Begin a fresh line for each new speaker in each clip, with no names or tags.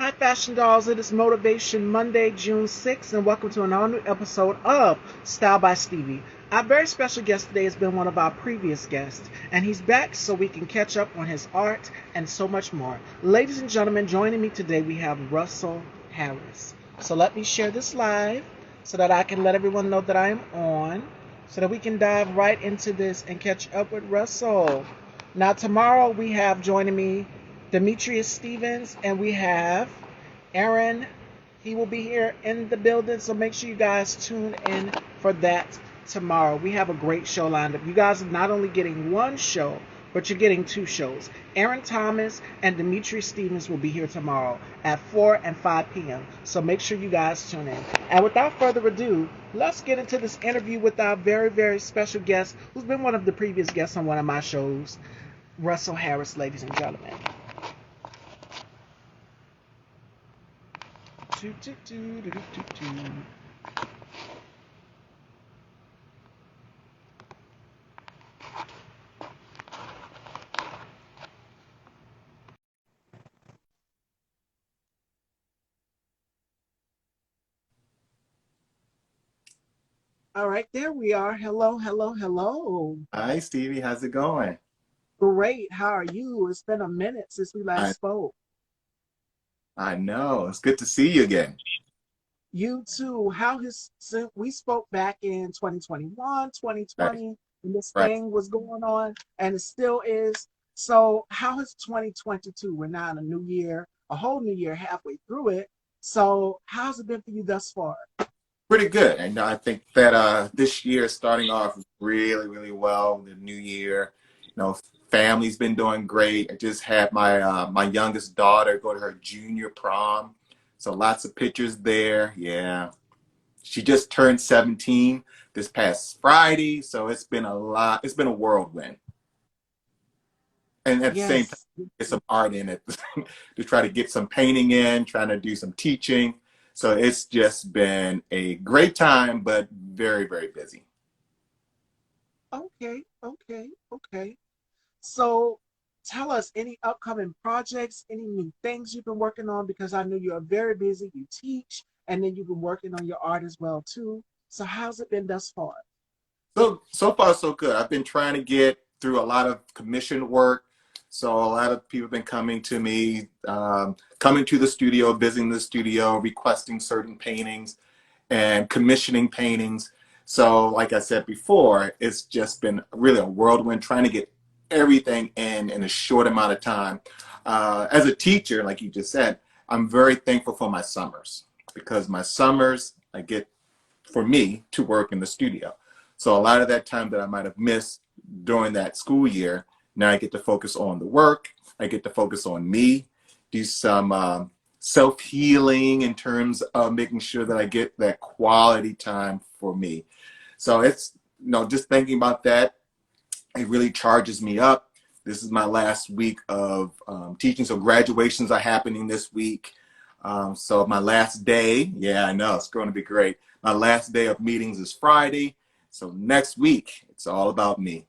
Hi, Fashion Dolls. It is Motivation Monday, June 6th, and welcome to an all new episode of Style by Stevie. Our very special guest today has been one of our previous guests, and he's back so we can catch up on his art and so much more. Ladies and gentlemen, joining me today we have Russell Harris. So let me share this live so that I can let everyone know that I am on, so that we can dive right into this and catch up with Russell. Now, tomorrow we have joining me Demetrius Stevens, and we have Aaron. He will be here in the building, so make sure you guys tune in for that tomorrow. We have a great show lined up. You guys are not only getting one show, but you're getting two shows. Aaron Thomas and Demetrius Stevens will be here tomorrow at 4 and 5 p.m. So make sure you guys tune in. And without further ado, let's get into this interview with our very, very special guest, who's been one of the previous guests on one of my shows, Russell Harris, ladies and gentlemen. All right, there we are. Hello, hello, hello.
Hi, Stevie. How's it going?
Great. How are you? It's been a minute since we last
I
spoke.
I know. It's good to see you again.
You too. How has since we spoke back in 2021,
Right,
2020, when this
right.
thing was going on, and it still is. So, how has 2022? We're now in a new year, a whole new year, halfway through it. So, how's it been for you thus far?
Pretty good. And I think that this year is starting off really, really well. The new year, family's been doing great. I just had my youngest daughter go to her junior prom. So lots of pictures there. Yeah. She just turned 17 this past Friday. So it's been a lot. It's been a whirlwind. And at the same time,
Yes.
get some art in it to try to get some painting in, trying to do some teaching. So it's just been a great time, but very, very busy.
Okay, okay, okay. So tell us any upcoming projects, any new things you've been working on, because I know you're very busy. You teach, and then you've been working on your art as well too. So how's it been thus far?
So far so good. I've been trying to get through a lot of commission work. So a lot of people have been coming to me, coming to the studio, visiting the studio, requesting certain paintings and commissioning paintings. So like I said before, it's just been really a whirlwind trying to get everything in a short amount of time. As a teacher, like you just said, I'm very thankful for my summers because my summers, I get for me to work in the studio. So a lot of that time that I might have missed during that school year, now I get to focus on the work. I get to focus on me, do some self-healing in terms of making sure that I get that quality time for me. So it's, just thinking about that, it really charges me up. This is my last week of teaching. So graduations are happening this week. So my last day, yeah, I know, it's going to be great. My last day of meetings is Friday. So next week, it's all about me.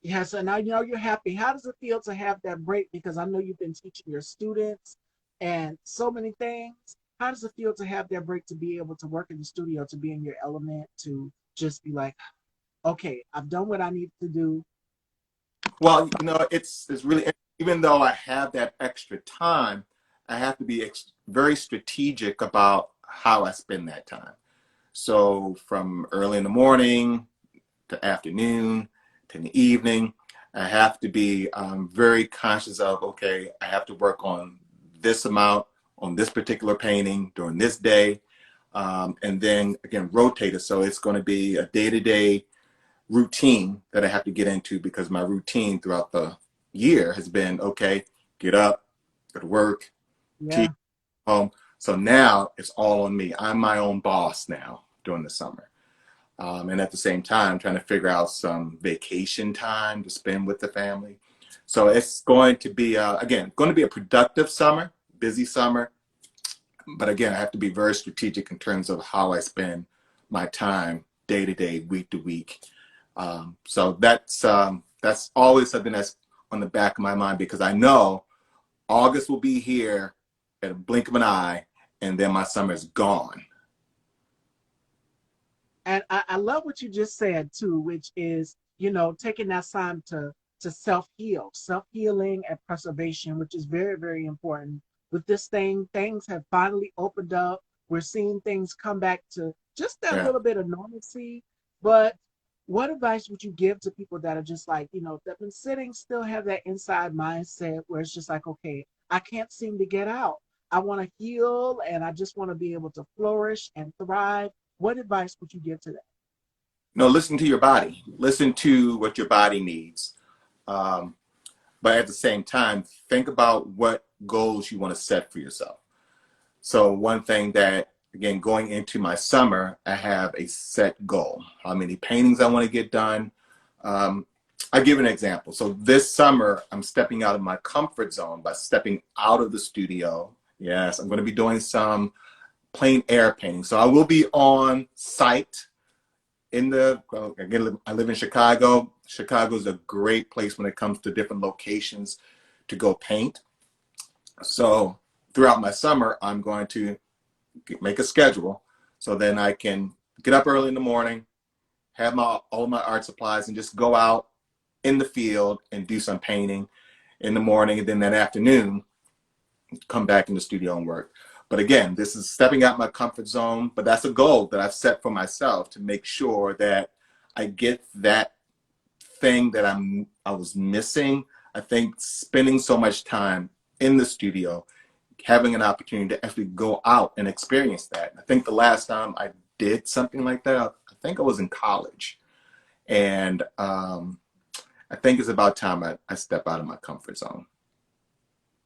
Yes, and I know you're happy. How does it feel to have that break? Because I know you've been teaching your students and so many things. How does it feel to have that break to be able to work in the studio, to be in your element, to just be like, okay, I've done what I need to do.
Well, it's really, even though I have that extra time, I have to be very strategic about how I spend that time. So from early in the morning to afternoon to the evening, I have to be very conscious of, okay, I have to work on this amount on this particular painting during this day. And then again, rotate it. So it's going to be a day-to-day routine that I have to get into because my routine throughout the year has been, okay, get up, go to work, teach,
Yeah.
home. So now it's all on me. I'm my own boss now during the summer. And at the same time, trying to figure out some vacation time to spend with the family. So it's going to be, again, going to be a productive summer, busy summer. But again, I have to be very strategic in terms of how I spend my time day to day, week to week. So that's always something that's on the back of my mind because I know August will be here at a blink of an eye, and then my summer's gone.
And I love what you just said too, which is, taking that time to self-heal, self-healing and preservation, which is very, very important. With this thing, things have finally opened up. We're seeing things come back to just that
Yeah.
little bit of normalcy. But what advice would you give to people that are just like, that been sitting, still have that inside mindset where it's just like, okay, I can't seem to get out. I want to heal and I just want to be able to flourish and thrive. What advice would you give to that?
No, listen to your body. Listen to what your body needs. Um, but at the same time, think about what goals you want to set for yourself. So one thing that, again, going into my summer, I have a set goal. How many paintings I want to get done. I'll give an example. So this summer, I'm stepping out of my comfort zone by stepping out of the studio. Yes, I'm going to be doing some plein air painting. So I will be on site again, I live in Chicago. Chicago is a great place when it comes to different locations to go paint. So throughout my summer, I'm going to make a schedule so then I can get up early in the morning, have all of my art supplies, and just go out in the field and do some painting in the morning, and then that afternoon come back in the studio and work. But again, this is stepping out my comfort zone, but that's a goal that I've set for myself to make sure that I get that thing that I was missing. I think spending so much time in the studio, having an opportunity to actually go out and experience that. I think the last time I did something like that, I think I was in college. And I think it's about time I step out of my comfort zone.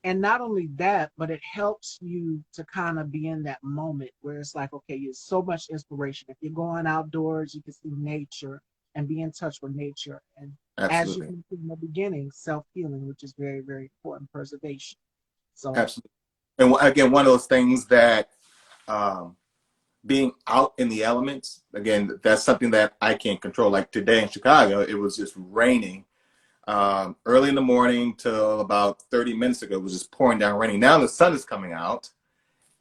And not only that, but it helps you to kind of be in that moment where it's like, okay, there's so much inspiration. If you're going outdoors, you can see nature and be in touch with nature. And as you
Absolutely.
mentioned in the beginning, self-healing, which is very, very important, preservation. So,
Absolutely. And again, one of those things that um, being out in the elements, again, that's something that I can't control. Like today in Chicago, it was just raining early in the morning till about 30 minutes ago. It was just pouring down raining. Now the sun is coming out.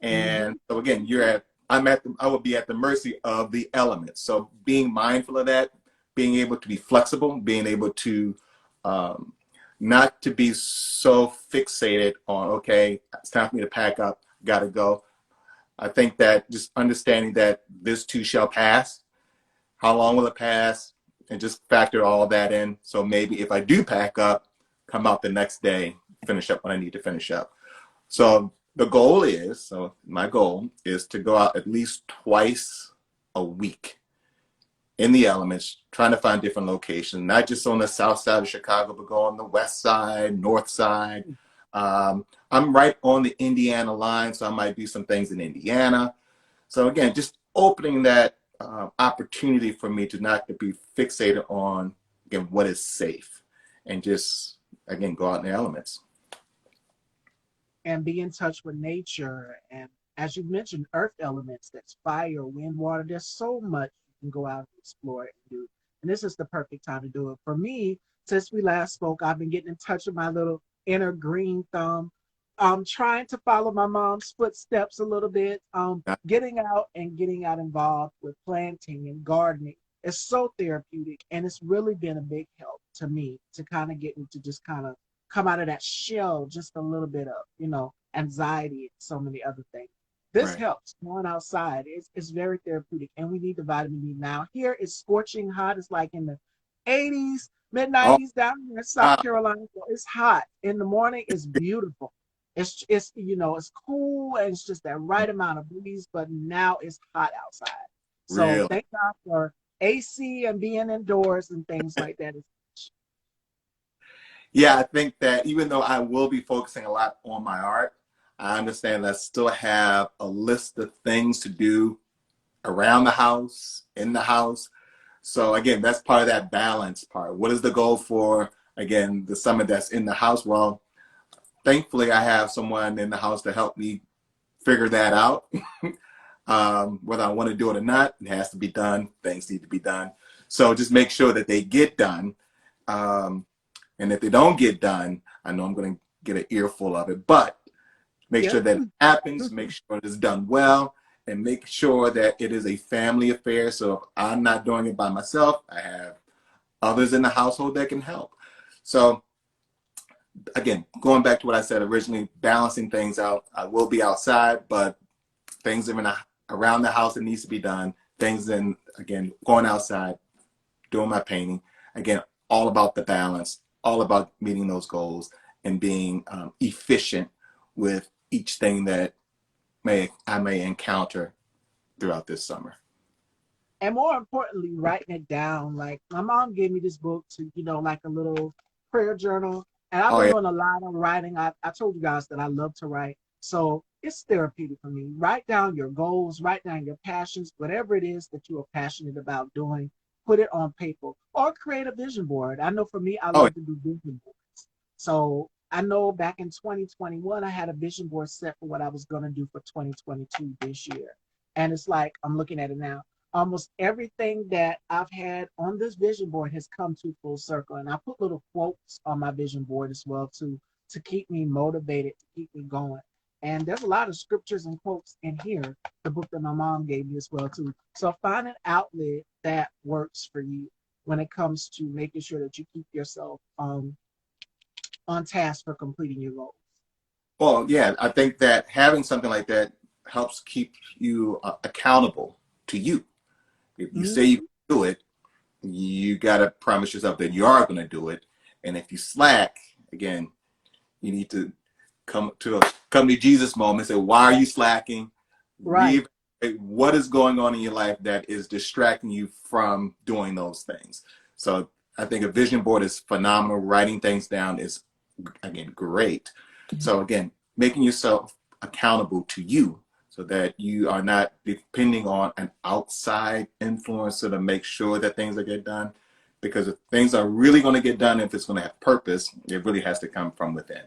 And
mhm.
so again, I would be at the mercy of the elements. So being mindful of that, being able to be flexible, being able to um, not to be so fixated on, okay, it's time for me to pack up, gotta go. I think that just understanding that this too shall pass. How long will it pass? And just factor all that in. So maybe if I do pack up, come out the next day, finish up what I need to finish up. So my goal is to go out at least twice a week in the elements, trying to find different locations, not just on the south side of Chicago, but go on the west side, north side. I'm right on the Indiana line, so I might do some things in Indiana. So again, just opening that opportunity for me to not to be fixated on, again, what is safe, and just, again, go out in the elements.
And be in touch with nature. And as you mentioned, earth elements, that's fire, wind, water. There's so much you can go out and explore and do. And this is the perfect time to do it. For me, since we last spoke, I've been getting in touch with my little inner green thumb. Trying to follow my mom's footsteps a little bit. Getting out and getting out involved with planting and gardening. It's so therapeutic, and it's really been a big help to me to kind of get me to just kind of come out of that shell just a little bit of, anxiety and so many other things. This
Right.
helps going outside. It's very therapeutic, and we need the vitamin D now. Here it's scorching hot. It's like in the 80s, mid
Oh,
90s down here in South
wow.
Carolina. So it's hot. In the morning, it's beautiful. It's cool and it's just that right amount of breeze, but now it's hot outside. So
Really?
thank God for AC and being indoors and things like that.
Yeah, I think that even though I will be focusing a lot on my art, I understand that I still have a list of things to do around the house, in the house. So again, that's part of that balance part. What is the goal for, again, the summer that's in the house? Well, thankfully, I have someone in the house to help me figure that out. Whether I want to do it or not, it has to be done. Things need to be done. So just make sure that they get done. Um, and if they don't get done, I know I'm going to get an earful of it. But make
Yeah.
sure that it happens, make sure it is done well, and make sure that it is a family affair. So if I'm not doing it by myself, I have others in the household that can help. So again, going back to what I said originally, balancing things out. I will be outside, but things are around the house that needs to be done. Things then, again, going outside, doing my painting. Again, all about the balance, all about meeting those goals and being efficient with each thing that I may encounter throughout this summer.
And more importantly, writing it down. Like my mom gave me this book to, like a little prayer journal. And I've
Oh
been
yeah.
doing a lot of writing. I told you guys that I love to write. So it's therapeutic for me. Write down your goals, write down your passions, whatever it is that you are passionate about doing, put it on paper or create a vision board. I know for me, I
Oh
love to do vision boards. So I know back in 2021, I had a vision board set for what I was going to do for 2022 this year. And it's like, I'm looking at it now, almost everything that I've had on this vision board has come to full circle. And I put little quotes on my vision board as well to keep me motivated, to keep me going. And there's a lot of scriptures and quotes in here, the book that my mom gave me as well too. So find an outlet that works for you when it comes to making sure that you keep yourself on task for completing your goals.
Well, yeah, I think that having something like that helps keep you accountable to you. If you say you
Mm-hmm.
do it, you got to promise yourself that you are going to do it. And if you slack, again, you need to come to Jesus moment and say, why are you slacking?
Right.
Reevaluate what is going on in your life that is distracting you from doing those things. So I think a vision board is phenomenal. Writing things down is, again, great. So again, making yourself accountable to you so that you are not depending on an outside influencer to make sure that things are get done. Because if things are really going to get done, if it's going to have purpose, it really has to come from within.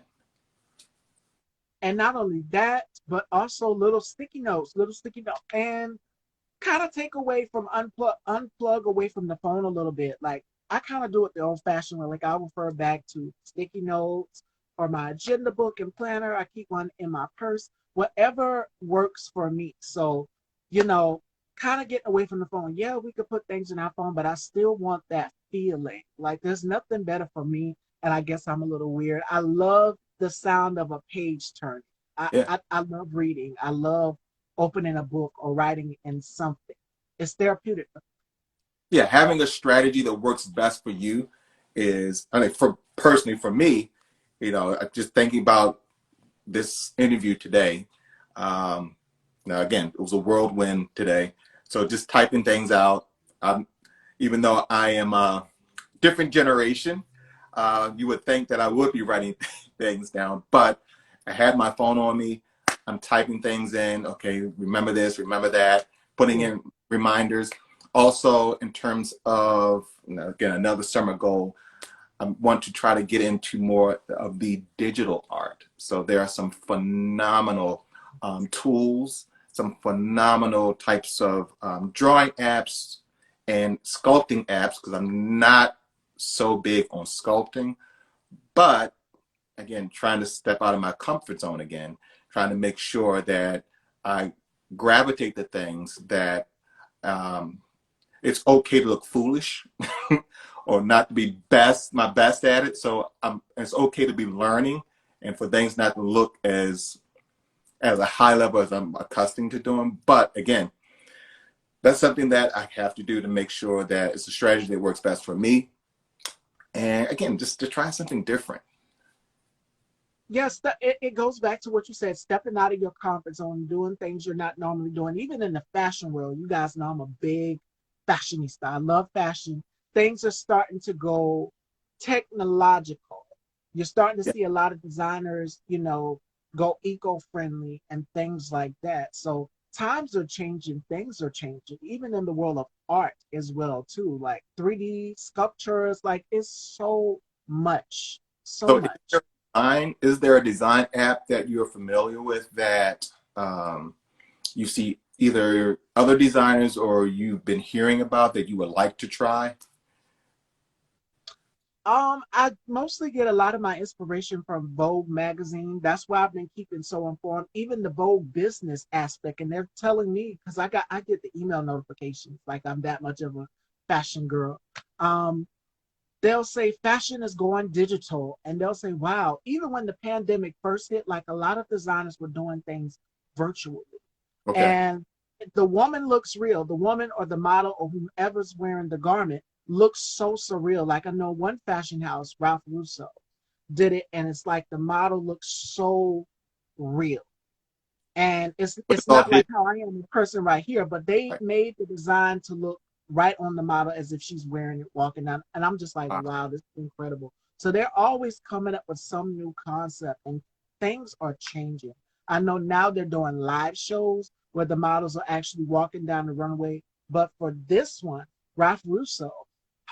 And not only that, but also little sticky notes, and kind of take away from unplug away from the phone a little bit. Like I kind of do it the old fashioned way. Like I refer back to sticky notes or my agenda book and planner. I keep one in my purse, whatever works for me. So, you know, kind of getting away from the phone. Yeah, we could put things in our phone, but I still want that feeling. Like there's nothing better for me. And I guess I'm a little weird. I love the sound of a page turning.
Yeah.
I love reading. I love opening a book or writing in something. It's therapeutic.
Yeah, having a strategy that works best for you is, I mean, for personally for me, just thinking about this interview today. Um, Now, again, it was a whirlwind today. So just typing things out, even though I am a different generation, you would think that I would be writing things down, but I had my phone on me. I'm typing things in. Okay, remember this, remember that, putting
Yeah.
in reminders. Also, in terms of, again, another summer goal, I want to try to get into more of the digital art. So there are some phenomenal tools, some phenomenal types of drawing apps and sculpting apps, because I'm not so big on sculpting, but again, trying to step out of my comfort zone again, trying to make sure that I gravitate to things that um, it's okay to look foolish or not to be my best at it. So it's okay to be learning and for things not to look as a high level as I'm accustomed to doing. But again, that's something that I have to do to make sure that it's a strategy that works best for me. And again, just to try something different.
Yes, it goes back to what you said, stepping out of your comfort zone, doing things you're not normally doing. Even in the fashion world, you guys know I'm a big fashionista. I love fashion. Things are starting to go technological. You're starting to
Yeah.
see a lot of designers, go eco-friendly and things like that. So times are changing, things are changing, even in the world of art as well, too. Like 3D sculptures, like it's so
So
much.
is there a design app that you're familiar with that you see either other designers or you've been hearing about that you would like to try?
I mostly get a lot of my inspiration from Vogue magazine. That's why I've been keeping so informed. Even the Vogue business aspect, and they're telling me because I get the email notifications, like I'm that much of a fashion girl. Um, they'll say fashion is going digital, and they'll say, "Wow!" Even when the pandemic first hit, like a lot of designers were doing things virtually,
Okay.
and the woman looks real. The woman or the model or whomever's wearing the garment looks so surreal. Like I know one fashion house, Ralph Russo, did it, and it's like the model looks so real. And it's
But it's
it's
all
not like
digital,
how I am in person right here, but they
right?
made the design to look right on the model as if she's wearing it walking down. And I'm just like,
Wow.
wow, this is incredible. So they're always coming up with some new concept, and things are changing. I know now they're doing live shows where the models are actually walking down the runway. But for this one, Ralph Russo,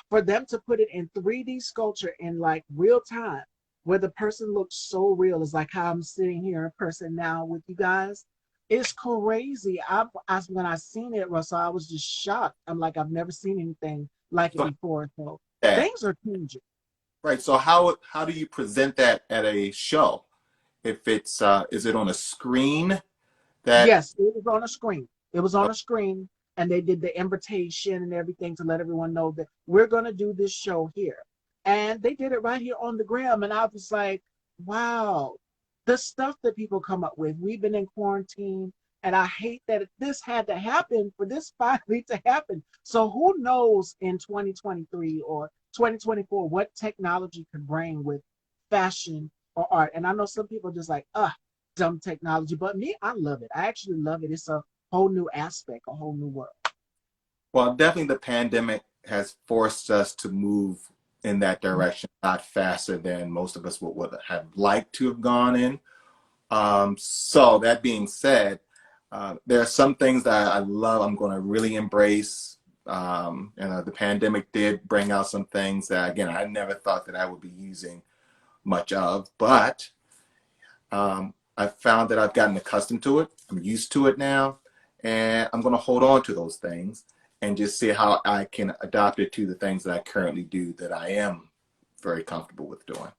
for them to put it in 3D sculpture in like real time, where the person looks so real, is like how I'm sitting here in person now with you guys. It's crazy. When I seen it, Russell, I was just shocked. I'm like, I've never seen anything like it
So
before. So
that
things are changing.
right. So how do you present that at a show? If it's is it on a screen that
Yes, it was on a screen. It was
oh,
on a screen, and they did the invitation and everything to let everyone know that we're going to do this show here. And they did it right here on the gram. And I was like, wow, the stuff that people come up with. We've been in quarantine, and I hate that this had to happen for this finally to happen. So who knows in 2023 or 2024 what technology could bring with fashion or art. And I know some people are just like, dumb technology. But me, I love it. I actually love it. It's a whole new aspect, a whole new world.
well, definitely the pandemic has forced us to move in that direction a lot faster than most of us would have liked to have gone in. So that being said, there are some things that I love. I'm going to really embrace. The pandemic did bring out some things that, again, I never thought that I would be using much of, but I found that I've gotten accustomed to it. I'm used to it now, and I'm going to hold on to those things and just see how I can adopt it to the things that I currently do that I am very comfortable with doing.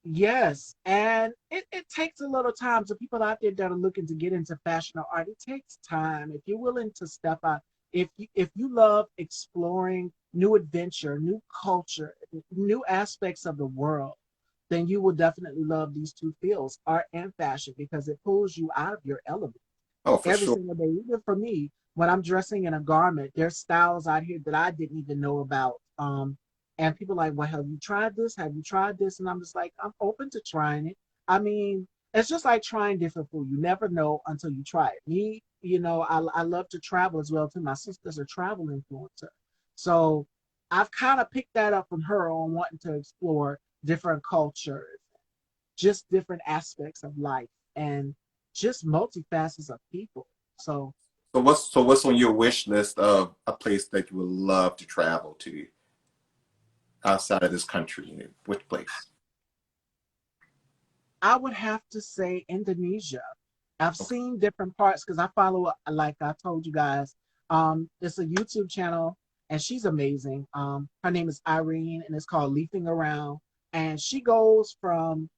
Yes, and it takes a little time. So people out there that are looking to get into fashion or art, it takes time. If you're willing to step out, if you love exploring new adventure, new culture, new aspects of the world, then you will definitely love these two fields, art and fashion, because it pulls you out of your element
Oh, for
every
sure.
single day. Even for me, when I'm dressing in a garment, there's styles out here that I didn't even know about. And people are like, well, have you tried this? Have you tried this? And I'm just like, I'm open to trying it. I mean, it's just like trying different food. You never know until you try it. Me, I love to travel as well too. My sisters are travel influencer. So I've kind of picked that up from her on wanting to explore different cultures, just different aspects of life, and just multifacets of people. So
So what's on your wish list of a place that you would love to travel to outside of this country? Which place?
I would have to say Indonesia. I've
Okay.
seen different parts because I follow, like I told you guys, it's a YouTube channel, and she's amazing. Her name is Irene, and it's called Leafing Around. And she goes from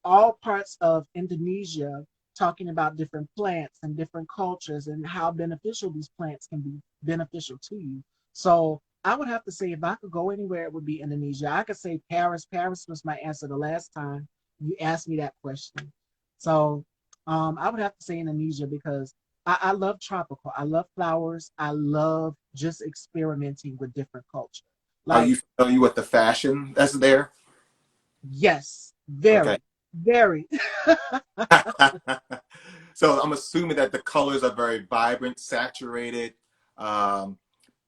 all parts of Indonesia talking about different plants and different cultures and how beneficial these plants can be beneficial to you. So I would have to say if I could go anywhere, it would be Indonesia. I could say Paris. Paris was my answer the last time you asked me that question. So I would have to say Indonesia because I love tropical. I love flowers. I love just experimenting with different culture.
Are
Like,
you familiar with the fashion that's there?
yes,
Okay.
very, very.
So I'm assuming that the colors are very vibrant, saturated, um,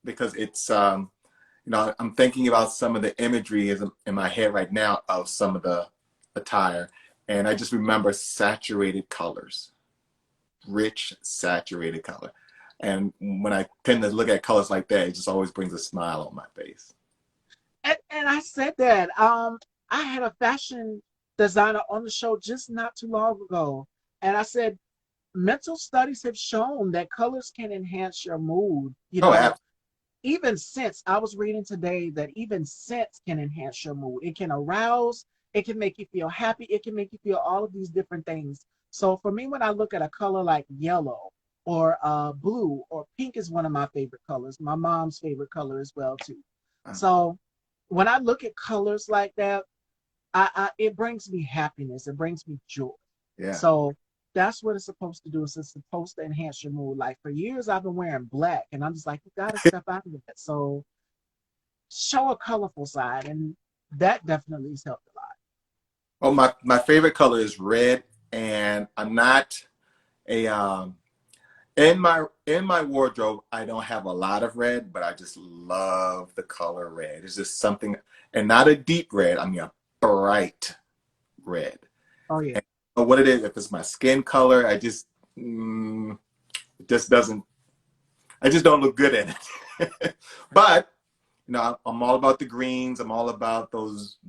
because I'm thinking about some of the imagery is in my head right now of some of the attire, and I just remember saturated colors, rich, saturated color. And when I tend to look at colors like that, it just always brings a smile on my face.
And I said that. I had a fashion designer on the show just not too long ago, and I said mental studies have shown that colors can enhance your mood.
Oh, absolutely.
even scents, I was reading today that even scents can enhance your mood. It can arouse, it can make you feel happy, it can make you feel all of these different things. So for me, when I look at a color like yellow or blue or pink is one of my favorite colors, my mom's favorite color as well too. So when I look at colors like that, it brings me happiness. It brings me joy.
Yeah.
So that's what it's supposed to do. It's supposed to enhance your mood. Like for years, I've been wearing black, and I'm just like, you got to step out of it. So show a colorful side, and that definitely has helped a lot.
Well, my favorite color is red, and I'm not a in my wardrobe, I don't have a lot of red, but I just love the color red. It's just something, and not a deep red. I mean a bright red.
Oh yeah,
And what it is, if it's my skin color, it just doesn't. I just don't look good in it. But you know, I'm all about the greens. I'm all about the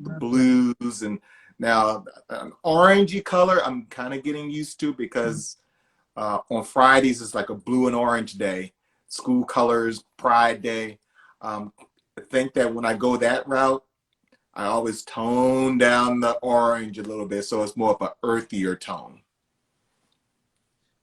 that's right.
blues, and now an orangey color I'm kind of getting used to because on Fridays it's like a blue and orange day, school colors, Pride Day. I think that when I go that route, I always tone down the orange a little bit, so it's more of an earthier tone.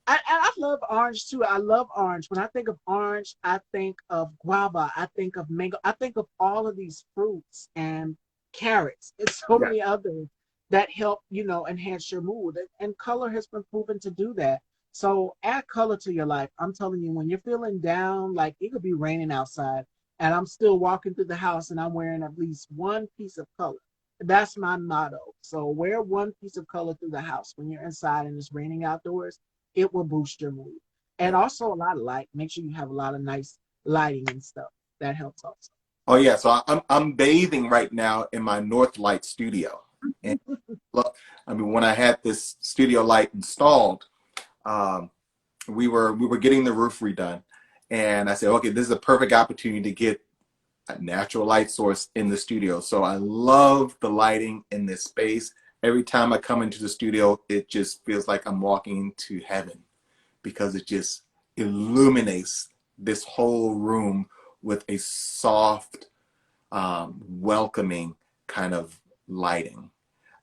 I love orange too. I love orange. When I think of orange, I think of guava. I think of mango. I think of all of these fruits and carrots. It's so
Yeah.
many others that help, enhance your mood. And color has been proven to do that. So add color to your life. I'm telling you, when you're feeling down, like it could be raining outside, and I'm still walking through the house and I'm wearing at least one piece of color. That's my motto. So wear one piece of color through the house when you're inside and it's raining outdoors. It will boost your mood. And
Yeah.
also a lot of light. Make sure you have a lot of nice lighting and stuff. That helps also.
Oh yeah, so I'm bathing right now in my North Light studio, and look, I mean when I had this studio light installed, um, we were getting the roof redone, and I said, okay, this is a perfect opportunity to get a natural light source in the studio. So I love the lighting in this space. Every time I come into the studio, it just feels like I'm walking into heaven because it just illuminates this whole room with a soft, welcoming kind of lighting.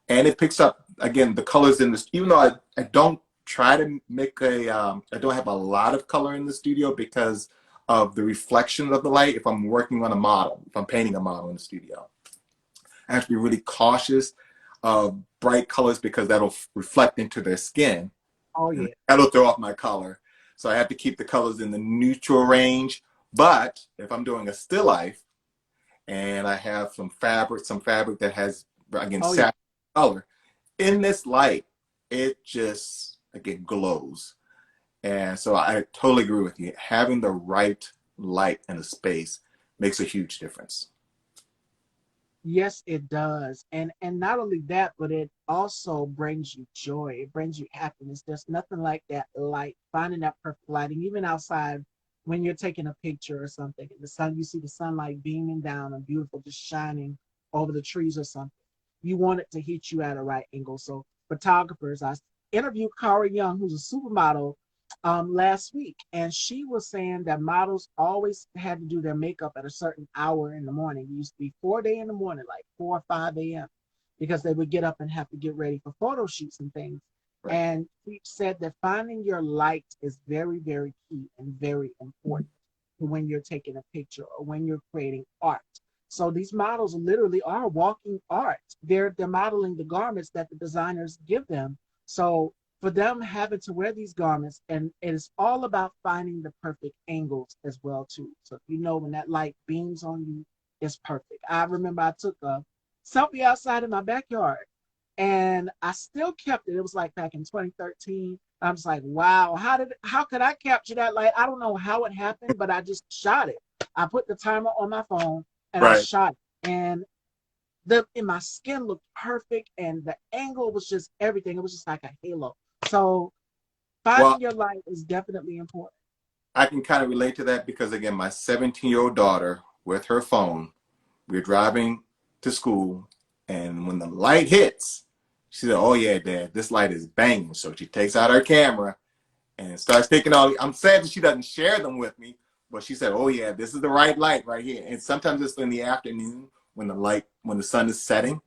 And it picks up, again, the colors in this, even though I don't try to make I don't have a lot of color in the studio because of the reflection of the light. If I'm working on a model, if I'm painting a model in the studio, I have to be really cautious of bright colors because that'll reflect into their skin
Oh
and
yeah.
that'll throw off my color. So I have to keep the colors in the neutral range. But if I'm doing a still life and I have some fabric that has, again,
Oh yeah.
saturated color, in this light, it just, again, glows. And so I totally agree with you. Having the right light in a space makes a huge difference.
Yes, it does. And not only that, but it also brings you joy. It brings you happiness. There's nothing like that light, finding that perfect lighting, even outside when you're taking a picture or something. And the sun, you see the sunlight beaming down and beautiful, just shining over the trees or something. You want it to hit you at a right angle. So photographers, I interviewed Cara Young, who's a supermodel, last week, and she was saying that models always had to do their makeup at a certain hour in the morning. It used to be 4 day in the morning, like 4 or 5 a.m., because they would get up and have to get ready for photo shoots and things.
Right.
And she said that finding your light is very, very key and very important when you're taking a picture or when you're creating art. So these models literally are walking art. They're modeling the garments that the designers give them. So for them having to wear these garments, and it is all about finding the perfect angles as well too. So if you know when that light beams on you, it's perfect. I remember I took a selfie outside in my backyard, and I still kept it. It was like back in 2013. I was like, wow, how could I capture that light? I don't know how it happened, but I just shot it. I put the timer on my phone and I
Right.
shot it. And my skin looked perfect, and the angle was just everything. It was just like a halo. So
Well,
finding your light is definitely important.
I can kind of relate to that because, again, my 17-year-old daughter with her phone, we're driving to school, and when the light hits, she said, "Oh yeah, Dad, this light is banging." So she takes out her camera and starts taking all. I'm sad that she doesn't share them with me, But she said, "Oh yeah, this is the right light right here." And sometimes it's in the afternoon when the sun is setting,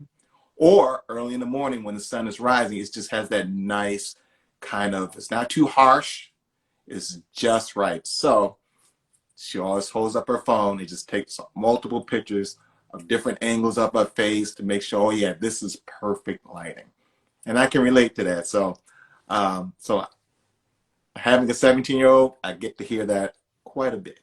or early in the morning when the sun is rising. It just has that nice kind of. It's not too harsh. It's just right. So she always holds up her phone and just takes multiple pictures of different angles of her face to make sure, oh yeah, this is perfect lighting. And I can relate to that. So having a 17-year-old, I get to hear that quite a bit.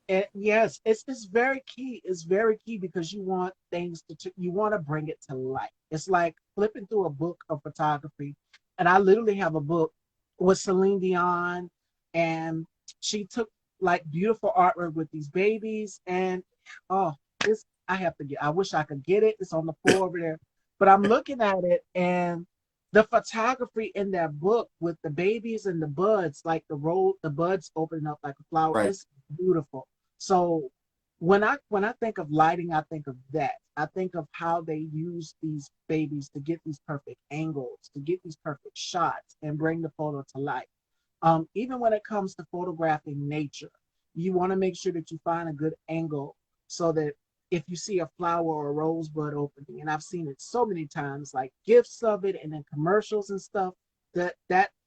And yes, it's very key. It's very key because you want things you want to bring it to life. It's like flipping through a book of photography, and I literally have a book with Celine Dion, and she took like beautiful artwork with these babies, and oh, this I have to get. I wish I could get it. It's on the floor over there, but I'm looking at it, and the photography in that book with the babies and the buds, like the buds opening up like a flower,
Right.
it's beautiful. So when I think of lighting, I think of that. I think of how they use these babies to get these perfect angles, to get these perfect shots, and bring the photo to life. Even when it comes to photographing nature, you want to make sure that you find a good angle so that if you see a flower or a rosebud opening, and I've seen it so many times, like gifs of it, and then commercials and stuff, that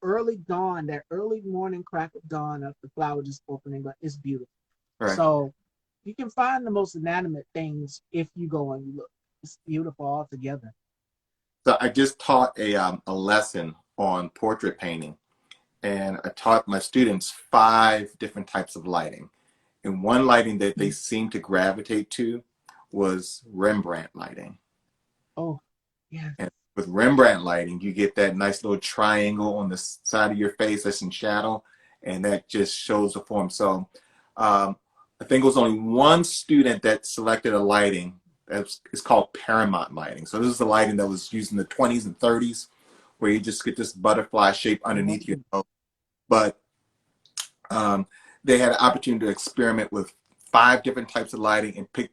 early dawn, that early morning crack of dawn of the flower just opening, but it's beautiful.
Right.
So you can find the most inanimate things if you go and you look. It's beautiful altogether.
So I just taught a lesson on portrait painting, and I taught my students 5 different types of lighting. And one lighting that they seemed to gravitate to was Rembrandt lighting.
Oh, yes.
And with Rembrandt lighting, you get that nice little triangle on the side of your face that's in shadow, and that just shows the form. So I think it was only one student that selected a lighting that's it's called Paramount Lighting. So this is the lighting that was used in the 20s and 30s, where you just get this butterfly shape underneath your nose. But um, they had an opportunity to experiment with 5 different types of lighting and pick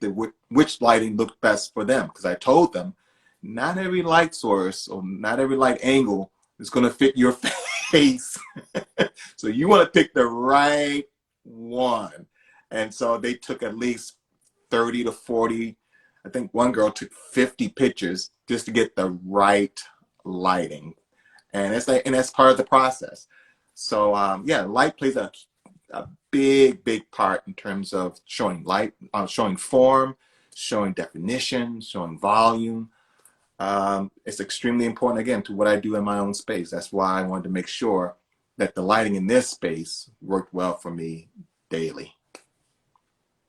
which lighting looked best for them. Because I told them, not every light source or not every light angle is going to fit your face. So you want to pick the right one. And so they took at least 30 to 40. I think one girl took 50 pictures just to get the right lighting. And it's like, and that's part of the process. So yeah, light plays a big part in terms of showing light, showing form, showing definition, showing volume. It's extremely important, again, to what I do in my own space. That's why I wanted to make sure that the lighting in this space worked well for me daily.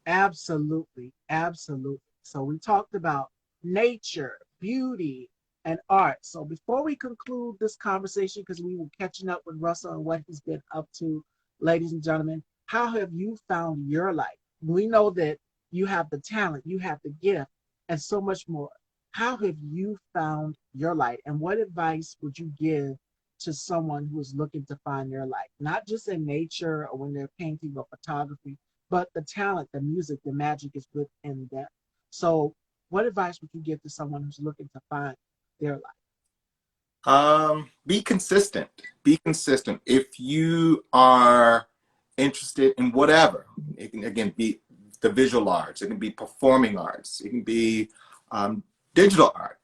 Absolutely, absolutely. So we talked about nature, beauty, and art. So before we conclude this conversation, because we were catching up with Russell and what he's been up to, ladies and gentlemen, how have you found your life? We know that you have the talent, you have the gift, and so much more. How have you found your light? And what advice would you give to someone who is looking to find their light? Not just in nature or when they're painting or photography, but the talent, the music, the magic is within them. So, what advice would you give to someone who's looking to find their life?
Be consistent. Be consistent. If you are interested in whatever, it can again be the visual arts, it can be performing arts, it can be um, digital art.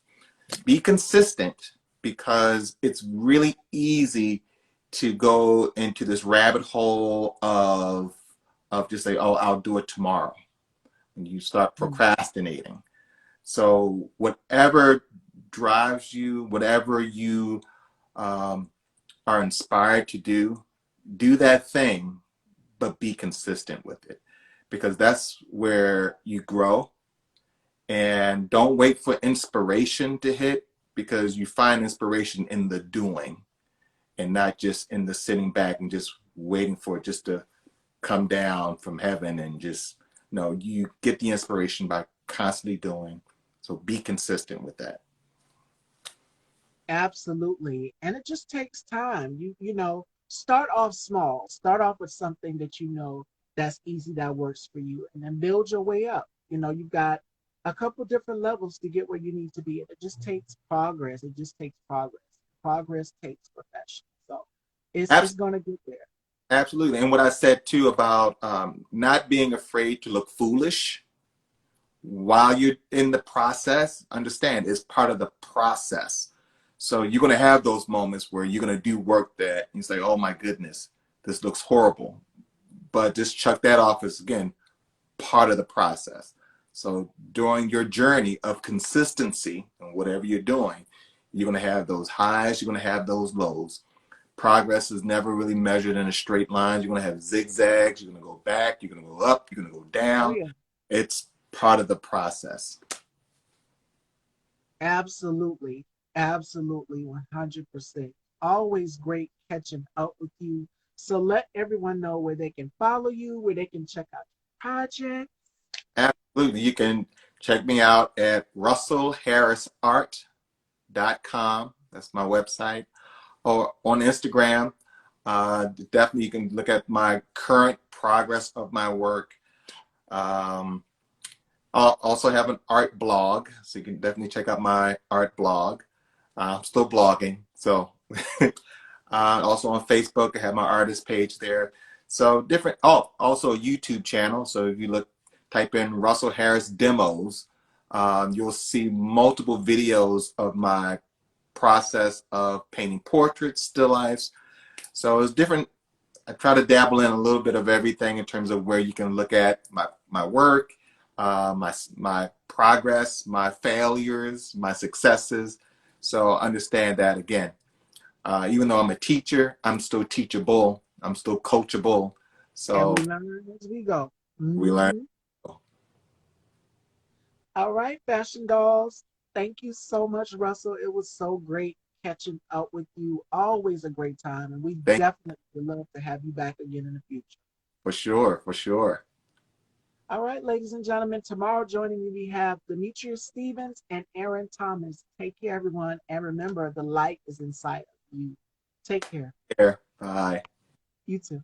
Be consistent because it's really easy to go into this rabbit hole of just say, oh, I'll do it tomorrow. And you start
Mm.
procrastinating. So whatever drives you, whatever you um, are inspired to do that thing, but be consistent with it because that's where you grow. And don't wait for inspiration to hit because you find inspiration in the doing and not just in the sitting back and just waiting for it just to come down from heaven and just no, you get the inspiration by constantly doing. So be consistent with that.
Absolutely. And it just takes time. You know, start off small. Start off with something that you know that's easy, that works for you, and then build your way up. You know, you've got a couple different levels to get where you need to be. And it just takes progress. It just takes progress. Progress takes perfection. So it's
Absolutely.
gonna get there.
Absolutely. And what I said too about not being afraid to look foolish while you're in the process, understand it's part of the process. So you're going to have those moments where you're going to do work that you say, oh my goodness, this looks horrible. But just chuck that off as, again, part of the process. So during your journey of consistency and whatever you're doing, you're going to have those highs, you're going to have those lows. Progress is never really measured in a straight line. You're going to have zigzags. You're going to go back. You're going to go up. You're going to go
Oh
down.
yeah.
It's part of the process.
Absolutely. Absolutely. 100%. Always great catching up with you. So let everyone know where they can follow you, where they can check out your project.
Absolutely. You can check me out at russellharrisart.com. That's my website. Or on Instagram. Definitely you can look at my current progress of my work. I'll also have an art blog, so you can definitely check out my art blog. I'm still blogging, so also on Facebook, I have my artist page there. So different. Oh, also a YouTube channel. So if you type in Russell Harris demos, you'll see multiple videos of my process of painting portraits, still lifes. So it's different. I try to dabble in a little bit of everything in terms of where you can look at my work, my progress, my failures, my successes. So understand that again. Even though I'm a teacher, I'm still teachable. I'm still coachable.
And
So
we learn as we go.
we learn.
All right, fashion dolls. Thank you so much, Russell. It was so great catching up with you. Always a great time. And we
Thank
definitely would love to have you back again in the future.
For sure, for sure.
All right, ladies and gentlemen, tomorrow joining me, we have Demetrius Stevens and Aaron Thomas. Take care, everyone. And remember, the light is inside of you. Take care.
Care. Bye.
You too.